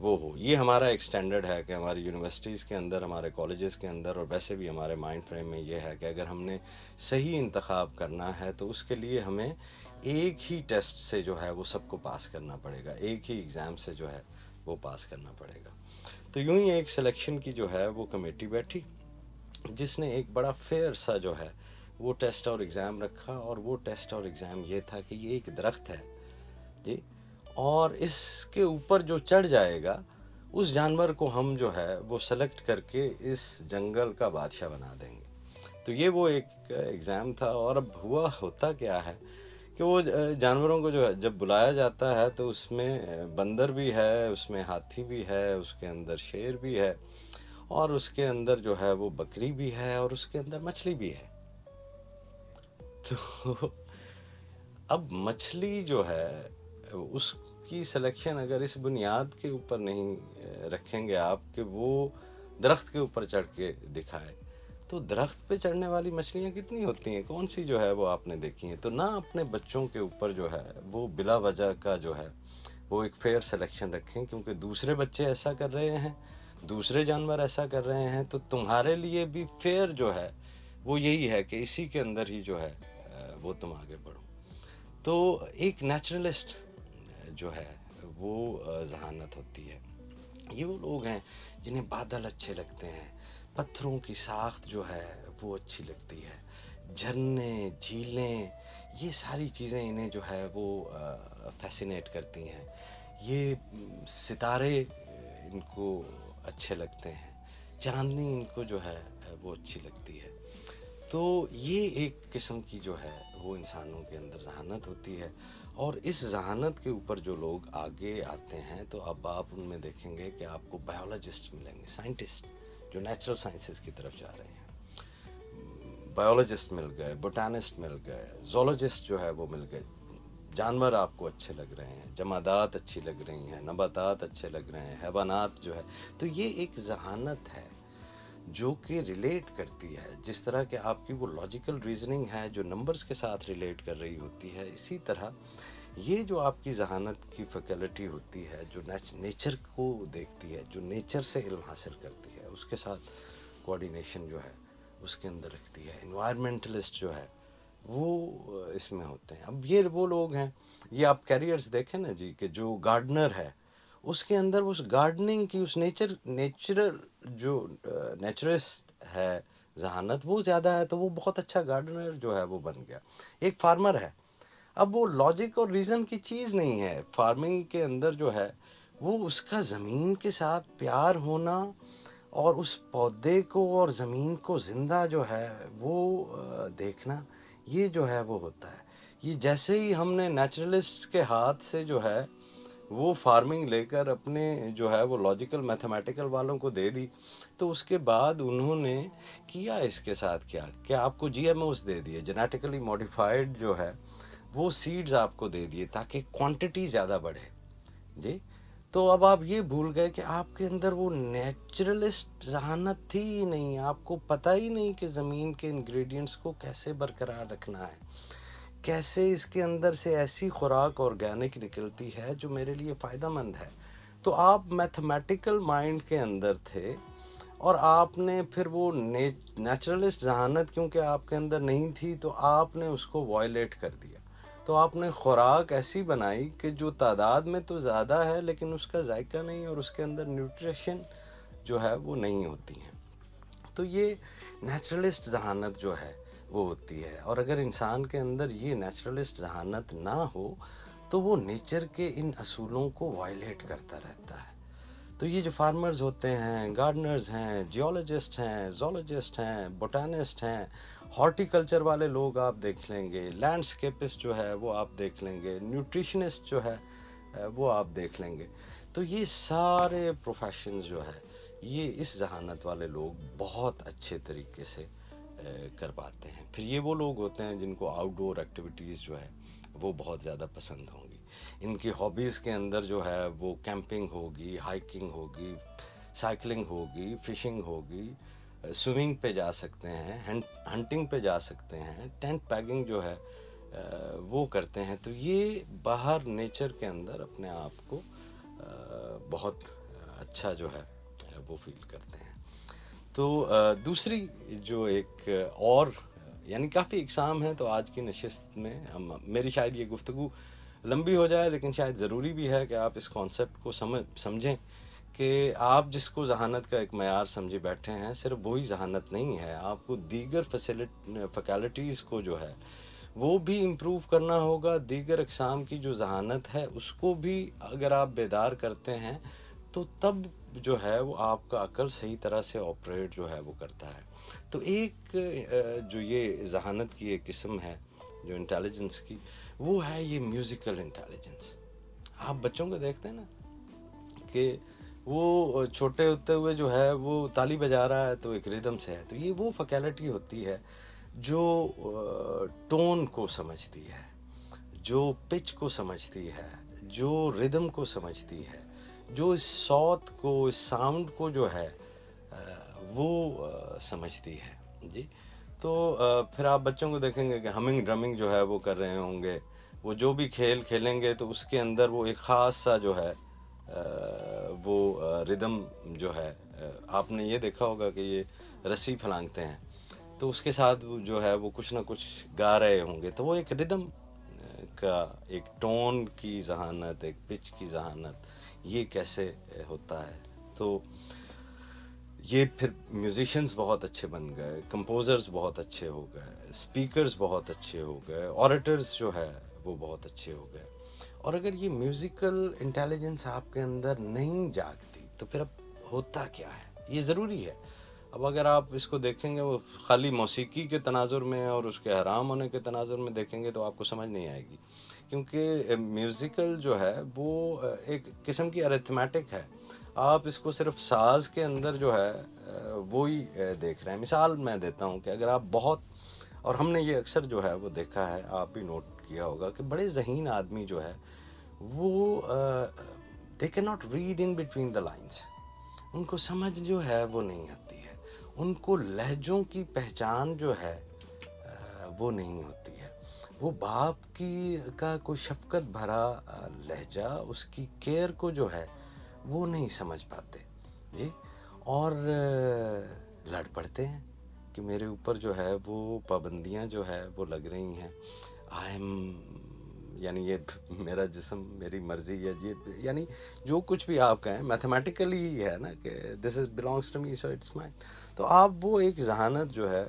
وہ ہو. یہ ہمارا ایک اسٹینڈرڈ ہے کہ ہماری یونیورسٹیز کے اندر، ہمارے کالجز کے اندر، اور ویسے بھی ہمارے مائنڈ فریم میں یہ ہے کہ اگر ہم نے صحیح انتخاب کرنا ہے تو اس کے لیے ہمیں ایک ہی ٹیسٹ سے جو ہے وہ سب کو پاس کرنا پڑے گا، ایک ہی ایگزام سے جو ہے وہ پاس کرنا پڑے گا. تو یوں ہی ایک سلیکشن کی جو ہے وہ کمیٹی بیٹھی، جس نے ایک بڑا فیئر سا جو ہے وہ ٹیسٹ اور ایگزام رکھا. اور وہ ٹیسٹ اور ایگزام یہ تھا کہ یہ ایک درخت ہے جی، اور اس کے اوپر جو چڑھ جائے گا اس جانور کو ہم جو ہے وہ سلیکٹ کر کے اس جنگل کا بادشاہ بنا دیں گے. تو یہ وہ ایک ایگزام تھا. اور اب ہوا ہوتا کیا ہے کہ وہ جانوروں کو جو ہے جب بلایا جاتا ہے تو اس میں بندر بھی ہے، اس میں ہاتھی بھی ہے، اس کے اندر شیر بھی ہے، اور اس کے اندر جو ہے وہ بکری بھی ہے، اور اس کے اندر مچھلی بھی ہے. تو اب مچھلی جو ہے اس کی سلیکشن اگر اس بنیاد کے اوپر نہیں رکھیں گے آپ کہ وہ درخت کے اوپر چڑھ کے دکھائے، تو درخت پہ چڑھنے والی مچھلیاں کتنی ہوتی ہیں، کون سی جو ہے وہ آپ نے دیکھی ہیں. تو نہ اپنے بچوں کے اوپر جو ہے وہ بلا وجہ کا جو ہے وہ ایک فیئر سلیکشن رکھیں، کیونکہ دوسرے بچے ایسا کر رہے ہیں، دوسرے جانور ایسا کر رہے ہیں، تو تمہارے لیے بھی فیئر جو ہے وہ یہی ہے کہ اسی کے اندر ہی جو ہے وہ تم آگے بڑھو. تو ایک نیچرلسٹ جو ہے وہ ذہانت ہوتی ہے. یہ وہ لوگ ہیں جنہیں بادل اچھے لگتے ہیں، پتھروں کی ساخت جو ہے وہ اچھی لگتی ہے، جھرنے، جھیلیں، یہ ساری چیزیں انہیں جو ہے وہ فیسینیٹ کرتی ہیں. یہ ستارے ان کو اچھے لگتے ہیں، چاندنی ان کو جو ہے وہ اچھی لگتی ہے. تو یہ ایک قسم کی جو ہے وہ انسانوں کے اندر ذہانت ہوتی ہے. اور اس ذہانت کے اوپر جو لوگ آگے آتے ہیں تو اب آپ ان میں دیکھیں گے کہ آپ کو بایولوجسٹ ملیں گے، سائنٹسٹ جو نیچرل سائنسز کی طرف جا رہے ہیں. بایولوجسٹ مل گئے، بوٹانسٹ مل گئے، زولوجسٹ جو ہے وہ مل گئے. جانور آپ کو اچھے لگ رہے ہیں، جمادات اچھی لگ رہی ہیں، نباتات اچھے لگ رہے ہیں، حیوانات جو ہے. تو یہ ایک ذہانت ہے جو کہ ریلیٹ کرتی ہے، جس طرح کہ آپ کی وہ لاجیکل ریزننگ ہے جو نمبرز کے ساتھ ریلیٹ کر رہی ہوتی ہے، اسی طرح یہ جو آپ کی ذہانت کی فیکلٹی ہوتی ہے جو نیچر کو دیکھتی ہے، جو نیچر سے علم حاصل کرتی ہے، اس کے ساتھ کوآرڈینیشن جو ہے اس کے اندر رکھتی ہے. انوائرمنٹلسٹ جو ہے وہ اس میں ہوتے ہیں. اب یہ وہ لوگ ہیں، یہ آپ کیریئرز دیکھیں نا جی، کہ جو گارڈنر ہے اس کے اندر اس گارڈننگ کی اس نیچرل جو نیچرسٹ ہے ذہانت وہ زیادہ ہے، تو وہ بہت اچھا گارڈنر جو ہے وہ بن گیا. ایک فارمر ہے، اب وہ لاجک اور ریزن کی چیز نہیں ہے. فارمنگ کے اندر جو ہے وہ اس کا زمین کے ساتھ پیار ہونا اور اس پودے کو اور زمین کو زندہ جو ہے وہ دیکھنا، یہ جو ہے وہ ہوتا ہے. یہ جیسے ہی ہم نے نیچرلسٹ کے ہاتھ سے جو ہے وہ فارمنگ لے کر اپنے جو ہے وہ لاجیکل میتھمیٹیکل والوں کو دے دی، تو اس کے بعد انہوں نے کیا اس کے ساتھ کیا کہ آپ کو جی ایم اوز دے دیے، جینیٹیکلی موڈیفائڈ جو ہے وہ سیڈز آپ کو دے دیے تاکہ کوانٹٹی زیادہ بڑھے جی. تو اب آپ یہ بھول گئے کہ آپ کے اندر وہ نیچرلسٹ ذہانت تھی ہی نہیں، آپ کو پتہ ہی نہیں کہ زمین کے انگریڈینٹس کو کیسے برقرار رکھنا ہے، کیسے اس کے اندر سے ایسی خوراک آرگینک نکلتی ہے جو میرے لیے فائدہ مند ہے. تو آپ میتھمیٹیکل مائنڈ کے اندر تھے، اور آپ نے پھر وہ نیچرلسٹ ذہانت کیونکہ آپ کے اندر نہیں تھی تو آپ نے اس کو وائلیٹ کر دیا. تو آپ نے خوراک ایسی بنائی کہ جو تعداد میں تو زیادہ ہے لیکن اس کا ذائقہ نہیں، اور اس کے اندر نیوٹریشن جو ہے وہ نہیں ہوتی ہیں. تو یہ نیچرلسٹ ذہانت جو ہے وہ ہوتی ہے. اور اگر انسان کے اندر یہ نیچرلسٹ ذہانت نہ ہو تو وہ نیچر کے ان اصولوں کو وائلیٹ کرتا رہتا ہے. تو یہ جو فارمرز ہوتے ہیں، گارڈنرز ہیں، جیولوجسٹ ہیں، زولوجسٹ ہیں، بوٹانسٹ ہیں، ہارٹی کلچر والے لوگ آپ دیکھ لیں گے، لینڈسکیپسٹ جو ہے وہ آپ دیکھ لیں گے، نیوٹریشنسٹ جو ہے وہ آپ دیکھ لیں گے. تو یہ سارے پروفیشنز جو ہے یہ اس ذہانت والے لوگ بہت اچھے طریقے سے کر پاتے ہیں. پھر یہ وہ لوگ ہوتے ہیں جن کو آؤٹ ڈور ایکٹیویٹیز جو ہے وہ بہت زیادہ پسند ہوں گی. ان کی ہابیز کے اندر جو ہے وہ کیمپنگ ہوگی، ہائکنگ ہوگی، سائیکلنگ ہوگی، فشنگ ہوگی، سوئمنگ پہ جا سکتے ہیں، ہنٹنگ پہ جا سکتے ہیں، ٹینٹ پیکنگ جو ہے وہ کرتے ہیں. تو یہ باہر نیچر کے اندر اپنے آپ کو بہت اچھا جو ہے وہ فیل کرتے ہیں. تو دوسری جو ایک اور یعنی کافی اقسام ہیں، تو آج کی نشست میں میری شاید یہ گفتگو لمبی ہو جائے، لیکن شاید ضروری بھی ہے کہ آپ اس کانسیپٹ کو سمجھیں کہ آپ جس کو ذہانت کا ایک معیار سمجھے بیٹھے ہیں، صرف وہی ذہانت نہیں ہے. آپ کو دیگر فیکلٹیز کو جو ہے وہ بھی امپروو کرنا ہوگا. دیگر اقسام کی جو ذہانت ہے اس کو بھی اگر آپ بیدار کرتے ہیں تو تب جو ہے وہ آپ کا عقل صحیح طرح سے آپریٹ جو ہے وہ کرتا ہے. تو ایک جو یہ ذہانت کی ایک قسم ہے جو انٹیلیجنس کی، وہ ہے یہ میوزیکل انٹیلیجنس. آپ بچوں کو دیکھتے ہیں نا کہ وہ چھوٹے ہوتے ہوئے جو ہے وہ تالی بجا رہا ہے تو ایک ردم سے ہے. تو یہ وہ فیکلٹی ہوتی ہے جو ٹون کو سمجھتی ہے، جو پچ کو سمجھتی ہے، جو ردم کو سمجھتی ہے، جو اس صوت کو، اس ساؤنڈ کو جو ہے وہ سمجھتی ہے. جی. تو پھر آپ بچوں کو دیکھیں گے کہ ہمنگ ڈرمنگ جو ہے وہ کر رہے ہوں گے. وہ جو بھی کھیل کھیلیں گے تو اس کے اندر وہ ایک خاص سا جو ہے وہ ردم جو ہے، آپ نے یہ دیکھا ہوگا کہ یہ رسی پھلانگتے ہیں تو اس کے ساتھ جو ہے وہ کچھ نہ کچھ گا رہے ہوں گے. تو وہ ایک ردم کا، ایک ٹون کی ذہانت، ایک پچ کی ذہانت، یہ کیسے ہوتا ہے. تو یہ پھر میوزیشنز بہت اچھے بن گئے، کمپوزرز بہت اچھے ہو گئے، اسپیکرز بہت اچھے ہو گئے، اوریٹرز جو ہے وہ بہت اچھے ہو گئے. اور اگر یہ میوزیکل انٹیلیجنس آپ کے اندر نہیں جاگتی تو پھر اب ہوتا کیا ہے؟ یہ ضروری ہے. اب اگر آپ اس کو دیکھیں گے وہ خالی موسیقی کے تناظر میں اور اس کے حرام ہونے کے تناظر میں دیکھیں گے تو آپ کو سمجھ نہیں آئے گی، کیونکہ میوزیکل جو ہے وہ ایک قسم کی ارتھمیٹک ہے. آپ اس کو صرف ساز کے اندر جو ہے وہی دیکھ رہے ہیں. مثال میں دیتا ہوں کہ اگر آپ بہت، اور ہم نے یہ اکثر جو ہے وہ دیکھا ہے، آپ بھی نوٹ کیا ہوگا کہ بڑے ذہین آدمی جو ہے وہ they can not read in between the lines. ان کو سمجھ جو ہے وہ نہیں آتی ہے. ان کو لہجوں کی پہچان جو ہے وہ نہیں ہوتی ہے. وہ باپ کی کا کوئی شفقت بھرا لہجہ، اس کی کیئر کو جو ہے وہ نہیں سمجھ پاتے. جی. اور لڑ پڑتے ہیں کہ میرے اوپر جو ہے وہ پابندیاں جو ہے وہ لگ رہی ہیں. آئی ایم، یعنی یہ میرا جسم، میری مرضی ہے جی، یعنی جو کچھ بھی آپ کہیں میتھمیٹیکلی ہی ہے نا کہ this is belongs to me so it's mine. تو آپ وہ ایک ذہانت جو ہے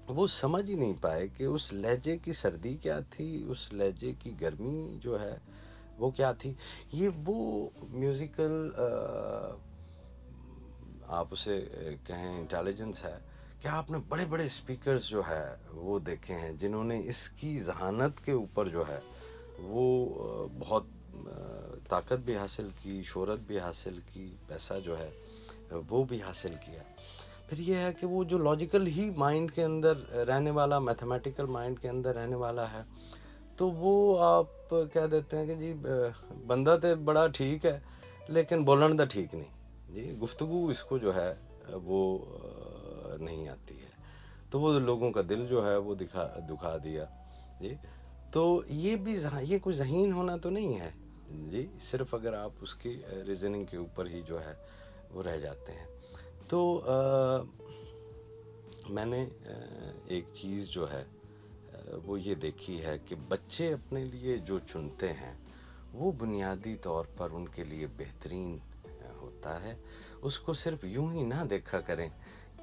وہ سمجھ ہی نہیں پائے کہ اس لہجے کی سردی کیا تھی، اس لہجے کی گرمی جو ہے وہ کیا تھی. یہ وہ میوزیکل آپ اسے کہیں انٹیلیجنس ہے کہ آپ نے بڑے بڑے اسپیکرز جو ہے وہ دیکھے ہیں جنہوں نے اس کی ذہانت کے اوپر جو ہے وہ بہت طاقت بھی حاصل کی، شہرت بھی حاصل کی، پیسہ جو ہے وہ بھی حاصل کیا. پھر یہ ہے کہ وہ جو لاجیکل ہی مائنڈ کے اندر رہنے والا، میتھمیٹیکل مائنڈ کے اندر رہنے والا ہے، تو وہ آپ کہہ دیتے ہیں کہ جی بندہ تو بڑا ٹھیک ہے لیکن بولن دا ٹھیک نہیں. جی. گفتگو اس کو جو ہے وہ نہیں آتی ہے، تو وہ لوگوں کا دل جو ہے وہ دکھا دیا. جی. تو یہ بھی یہ کوئی ذہین ہونا تو نہیں ہے. جی. صرف اگر آپ اس کی ریزننگ کے اوپر ہی جو ہے وہ رہ جاتے ہیں. تو میں نے ایک چیز جو ہے وہ یہ دیکھی ہے کہ بچے اپنے لیے جو چنتے ہیں وہ بنیادی طور پر ان کے لیے بہترین ہوتا ہے. اس کو صرف یوں ہی نہ دیکھا کریں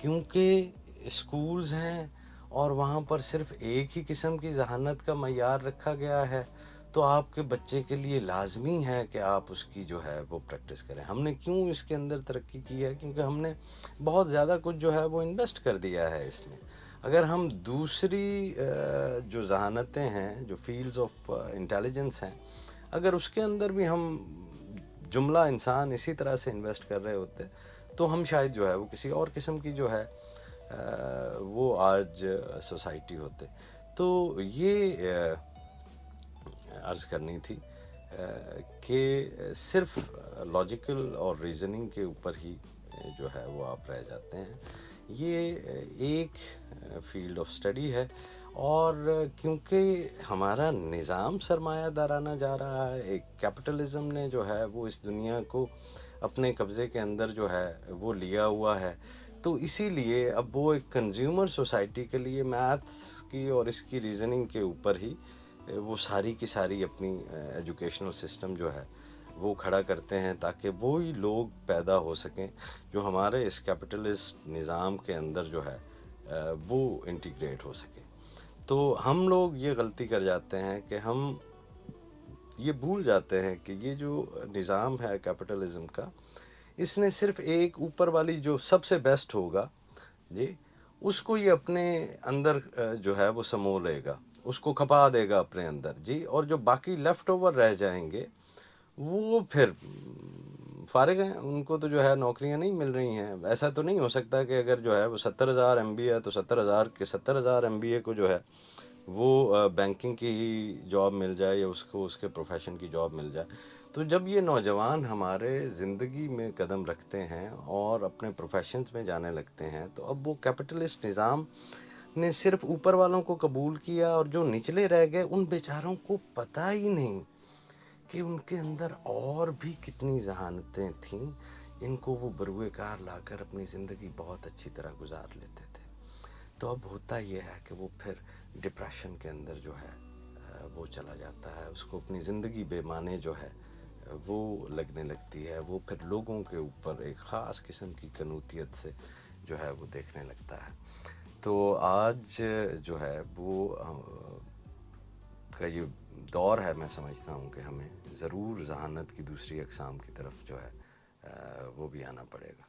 کیونکہ اسکولز ہیں اور وہاں پر صرف ایک ہی قسم کی ذہانت کا معیار رکھا گیا ہے تو آپ کے بچے کے لیے لازمی ہے کہ آپ اس کی جو ہے وہ پریکٹس کریں. ہم نے کیوں اس کے اندر ترقی کی ہے؟ کیونکہ ہم نے بہت زیادہ کچھ جو ہے وہ انویسٹ کر دیا ہے اس میں. اگر ہم دوسری جو ذہانتیں ہیں، جو فیلڈز آف انٹیلیجنس ہیں، اگر اس کے اندر بھی ہم جملہ انسان اسی طرح سے انویسٹ کر رہے ہوتے تو ہم شاید جو ہے وہ کسی اور قسم کی جو ہے وہ آج سوسائٹی ہوتے. تو یہ عرض کرنی تھی کہ صرف لاجیکل اور ریزننگ کے اوپر ہی جو ہے وہ آپ رہ جاتے ہیں. یہ ایک فیلڈ آف اسٹڈی ہے، اور کیونکہ ہمارا نظام سرمایہ دارانہ جا رہا ہے، ایک کیپٹلزم نے جو ہے وہ اس دنیا کو اپنے قبضے کے اندر جو ہے وہ لیا ہوا ہے. تو اسی لیے اب وہ ایک کنزیومر سوسائٹی کے لیے میتھس کی اور اس کی ریزننگ کے اوپر ہی وہ ساری کی ساری اپنی ایجوکیشنل سسٹم جو ہے وہ کھڑا کرتے ہیں تاکہ وہی لوگ پیدا ہو سکیں جو ہمارے اس کیپٹلسٹ نظام کے اندر جو ہے وہ انٹیگریٹ ہو سکیں. تو ہم لوگ یہ غلطی کر جاتے ہیں کہ ہم یہ بھول جاتے ہیں کہ یہ جو نظام ہے کیپٹلزم کا، اس نے صرف ایک اوپر والی جو سب سے بیسٹ ہوگا جی، اس کو یہ اپنے اندر جو ہے وہ سمو لے گا، اس کو کھپا دے گا اپنے اندر جی، اور جو باقی لیفٹ اوور رہ جائیں گے وہ پھر فارغ ہیں، ان کو تو جو ہے نوکریاں نہیں مل رہی ہیں. ایسا تو نہیں ہو سکتا کہ اگر جو ہے وہ 70,000 MBA ہے تو 70,000 کے 70,000 MBA کو جو ہے وہ بینکنگ کی ہی جاب مل جائے یا اس کو اس کے پروفیشن کی جاب مل جائے. تو جب یہ نوجوان ہمارے زندگی میں قدم رکھتے ہیں اور اپنے پروفیشنز میں جانے لگتے ہیں تو اب وہ کیپٹلسٹ نظام نے صرف اوپر والوں کو قبول کیا اور جو نچلے رہ گئے ان بیچاروں کو پتہ ہی نہیں کہ ان کے اندر اور بھی کتنی ذہانتیں تھیں جن کو وہ بروئے کار لا کر اپنی زندگی بہت اچھی طرح گزار لیتے تھے. تو اب ہوتا یہ ہے کہ وہ پھر ڈپریشن کے اندر جو ہے وہ چلا جاتا ہے، اس کو اپنی زندگی بے معنی جو ہے وہ لگنے لگتی ہے، وہ پھر لوگوں کے اوپر ایک خاص قسم کی کنوتیت سے جو ہے وہ دیکھنے لگتا ہے. تو آج جو ہے وہ کا یہ دور ہے، میں سمجھتا ہوں کہ ہمیں ضرور ذہانت کی دوسری اقسام کی طرف جو ہے وہ بھی آنا پڑے گا.